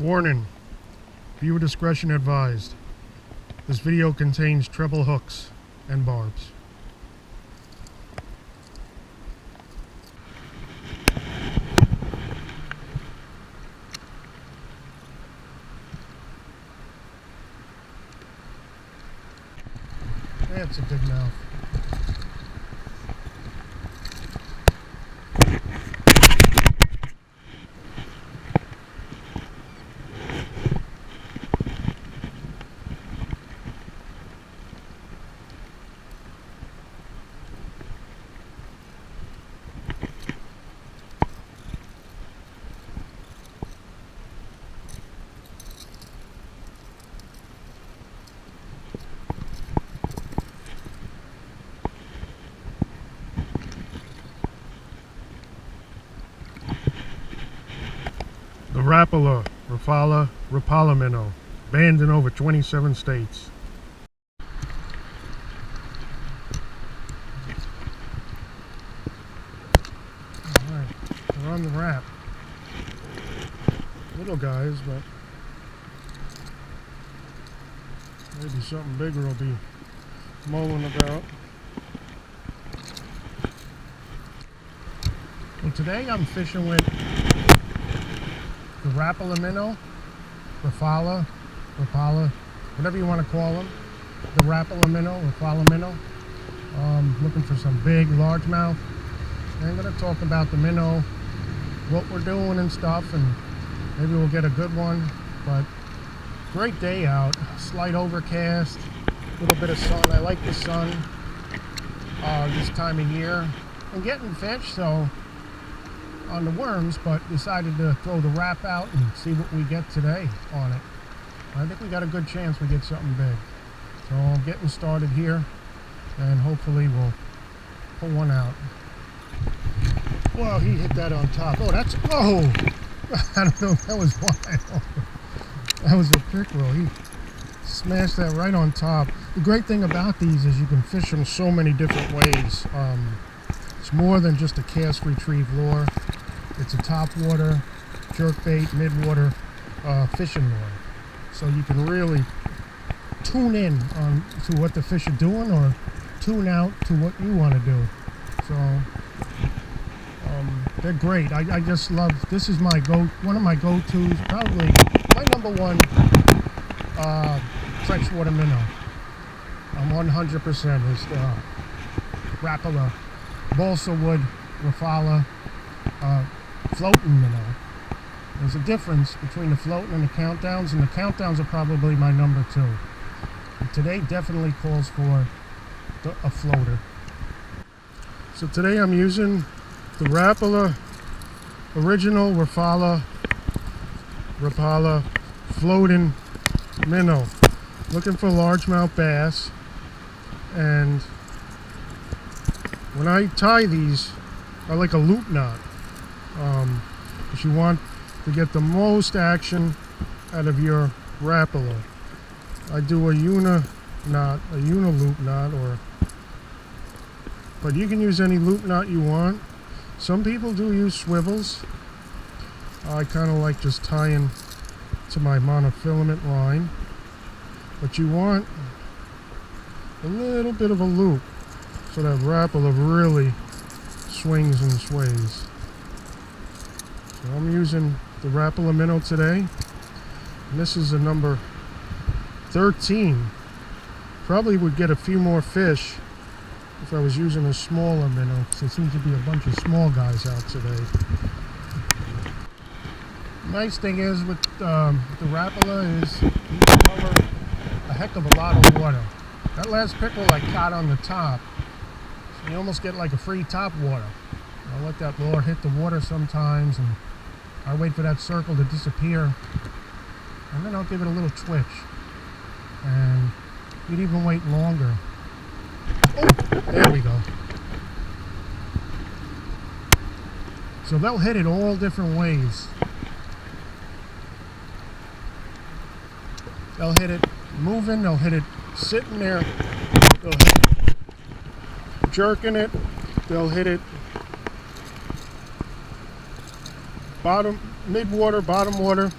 Warning, viewer discretion advised. This video contains treble hooks and barbs. That's a good mouth. The Rapala Minnow, banned in over 27 states. Alright, they're on the wrap. Little guys, but maybe something bigger will be mulling about. Well, today I'm fishing with the Rapala Minnow, Rapala, whatever you want to call them. The Rapala Minnow, Rapala Minnow. Looking for some big largemouth. And I'm going to talk about the minnow, what we're doing and stuff, and maybe we'll get a good one. But great day out, slight overcast, a little bit of sun. I like the sun this time of year. I'm getting fish, so on the worms, but decided to throw the wrap out and see what we get today on it. I think we got a good chance we get something big. So I'm getting started here, and hopefully we'll pull one out. Well, he hit that on top. Oh, that's, oh! I don't know, that was wild. That was a pickerel. He smashed that right on top. The great thing about these is you can fish them so many different ways. It's more than just a cast retrieve lure. It's a topwater, jerkbait, midwater fishing lure. So you can really tune in to what the fish are doing, or tune out to what you want to do. So they're great. I just love, this is my one of my go-tos, probably my number one freshwater minnow. I'm 100% is the Rapala, balsa wood, Rapala, floating minnow. There's a difference between the floating and the countdowns, and the countdowns are probably my number two. But today definitely calls for a floater. So today I'm using the Rapala original Rapala Floating Minnow. Looking for largemouth bass, and when I tie these, I like a loop knot. If you want to get the most action out of your Rapala, I do a uni loop knot, but you can use any loop knot you want. Some people do use swivels. I kind of like just tying to my monofilament line, but you want a little bit of a loop so that Rapala really swings and sways. So I'm using the Rapala Minnow today, and this is a number 13. Probably would get a few more fish if I was using a smaller minnow, because there seems to be a bunch of small guys out today. The nice thing is with the Rapala is you can cover a heck of a lot of water. That last pickerel I caught on the top, so you almost get like a free top water. I'll let that lure hit the water sometimes, and I wait for that circle to disappear, and then I'll give it a little twitch, and you'd even wait longer. Oh, there we go. So they'll hit it all different ways. They'll hit it moving, they'll hit it sitting there, they'll hit it jerking it, they'll hit it bottom, mid-water, bottom water.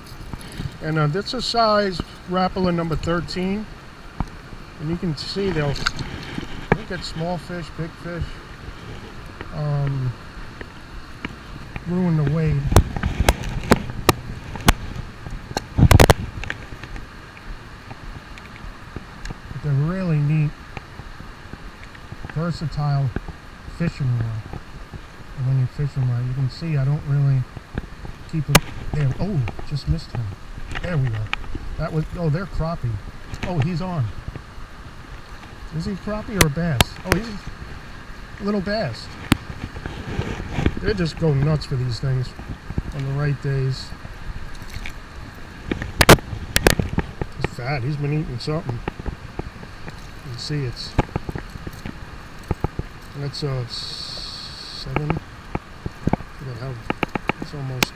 And that's a size Rapala number 13. And you can see they'll get small fish, big fish. Ruin the wade. But they're really neat, versatile fishing rod. And when you fish them right, you can see I don't really keep them there. Oh, just missed him. There we go. That was, oh, they're crappie. Oh, he's on. Is he crappie or a bass? Oh, he's a little bass. They just go nuts for these things on the right days. He's fat. He's been eating something. You can see that's a 7. Look at how it's almost.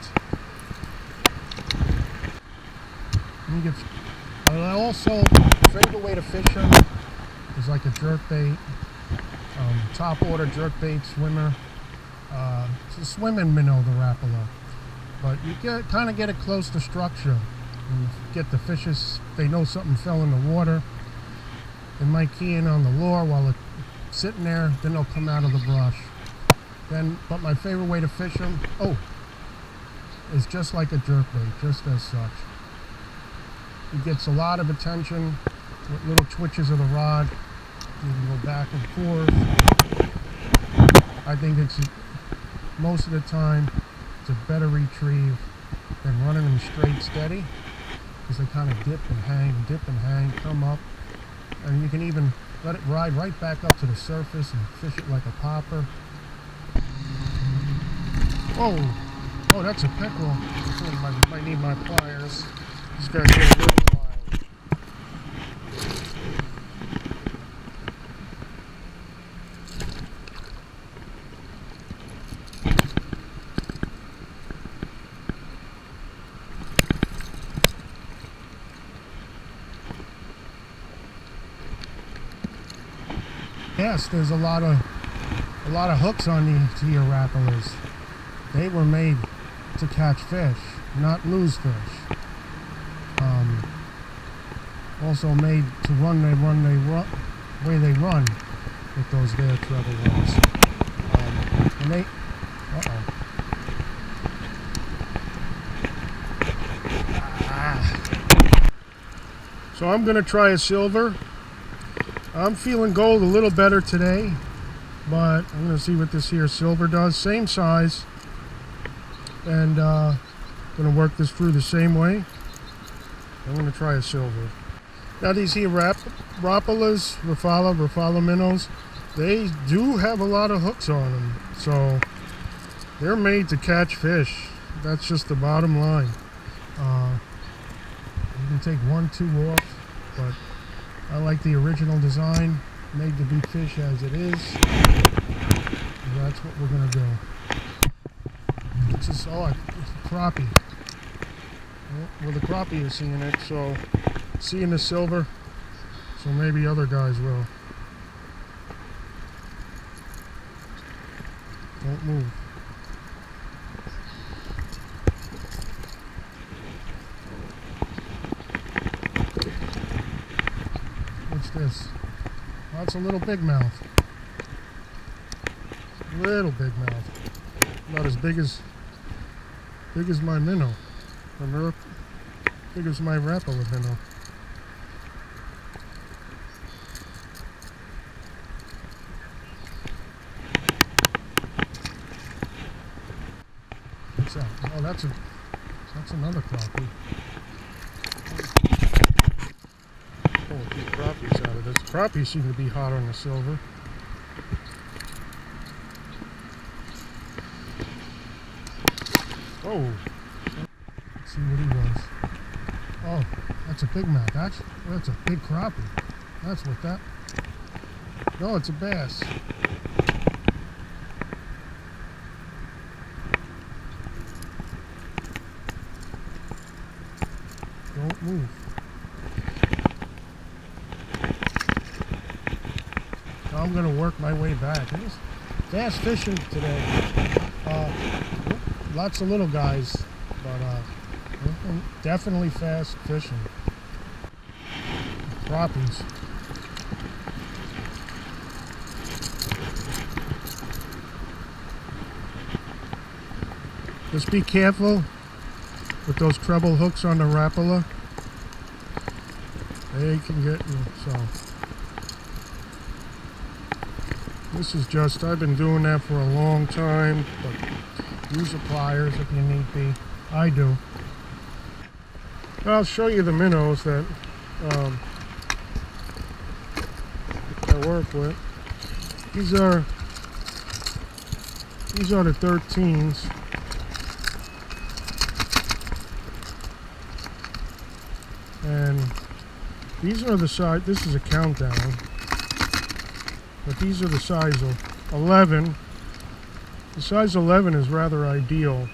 Also, favorite way to fish them is like a jerk bait, top order jerk bait swimmer. It's a swimming minnow, the Rapala, but you kind of get it close to structure. And get the fishes, they know something fell in the water. They might key in on the lure while it's sitting there, then they'll come out of the brush. But my favorite way to fish them, is just like a jerk bait, just as such. He gets a lot of attention with little twitches of the rod. You can go back and forth. I think most of the time it's a better retrieve than running them straight steady, because they kind of dip and hang, come up, and you can even let it ride right back up to the surface and fish it like a popper. Oh, that's a pickerel. Might need my pliers. These guys get a little wild. Yes, there's a lot of hooks on these here Rapalas. They were made to catch fish, not lose fish. Also made to run way they run with those there treble ones. And they, So I'm gonna try a silver. I'm feeling gold a little better today, but I'm gonna see what this here silver does. Same size, and gonna work this through the same way. I'm gonna try a silver. Now these here Rapalas, Rapala minnows, they do have a lot of hooks on them, so they're made to catch fish. That's just the bottom line. You can take 1, 2 off, but I like the original design, made to beat fish as it is. And that's what we're gonna do. It's just, it's a crappie. Well, the crappie is seeing it, so seeing the silver, so maybe other guys will. Don't move. What's this? Oh, that's a little big mouth. Little big mouth. Not as big as my minnow. Or big as my Rapala minnow. What's that? Oh, that's another crappie. Pull a few crappies out of this. Crappies seem to be hot on the silver. Oh, let's see what he was. Oh, that's a big mouth. That's a big crappie. That's what that. No, it's a bass. Don't move. Now I'm going to work my way back. Just bass fishing today. Lots of little guys, but Definitely fast fishing. Crappies. Just be careful with those treble hooks on the Rapala. They can get you, so. This is just, I've been doing that for a long time, but use your pliers if you need be. I do. I'll show you the minnows that I work with. These are the 13s. And these are the size, this is a countdown, but these are the size of 11. The size 11 is rather ideal,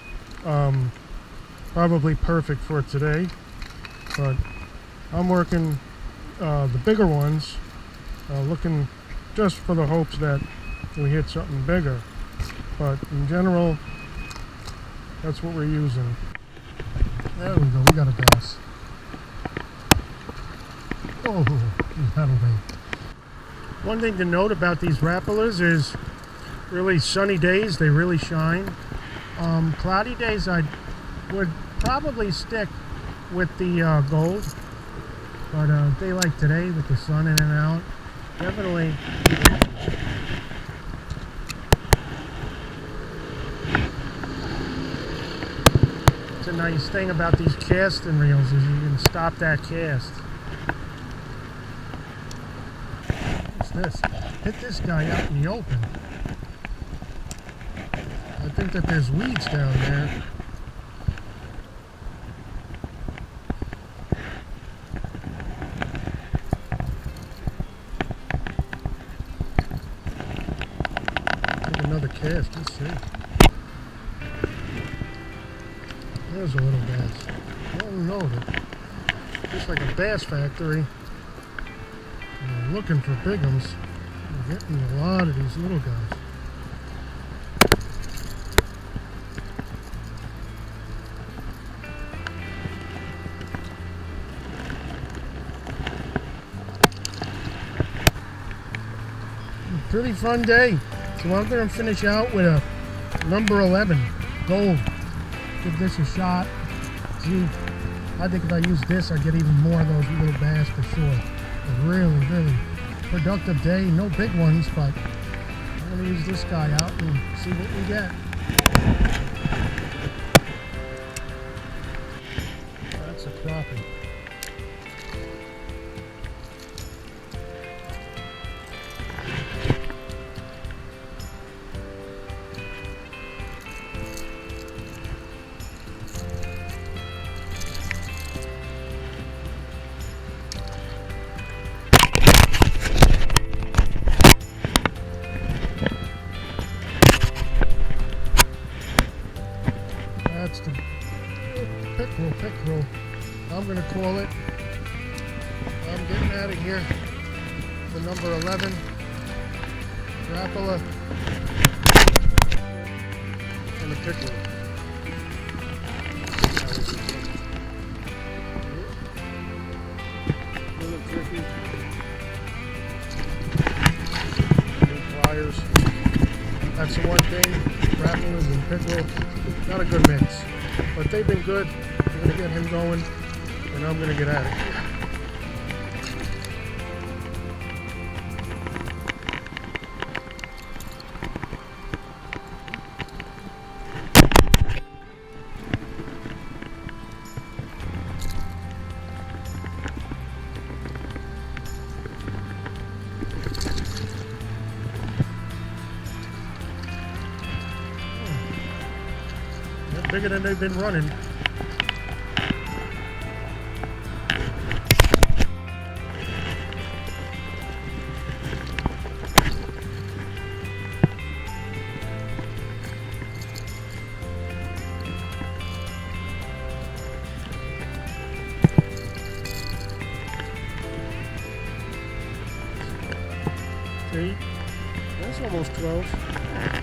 probably perfect for today, but I'm working the bigger ones, looking just for the hopes that we hit something bigger, but in general, that's what we're using. There we go, we got a bass. Oh, that'll be. One thing to note about these Rapalas is really sunny days, they really shine. Cloudy days I would probably stick with the gold, but a day like today with the sun in and out, definitely. It's a nice thing about these casting reels is you can stop that cast. This. Hit this guy out in the open. I think that there's weeds down there. Take another cast, let's see. There's a little bass. Well loaded. Just like a bass factory. Looking for big ones. We're getting a lot of these little guys. Pretty fun day. So I'm going to finish out with a number 11 gold. Give this a shot. See, I think if I use this, I get even more of those little bass for sure. A really, really productive day. No big ones, but I'm going to use this guy out and see what we get. That's a crappie. That's the pickerel. I'm going to call it. I'm getting out of here. The number 11 Rapala and the pickerel. A little tricky. New pliers. That's the one thing. Rapalas and pickerel. Not a good mix, but they've been good. I'm going to get him going, and I'm going to get at it. Bigger than they've been running. See? That's almost 12.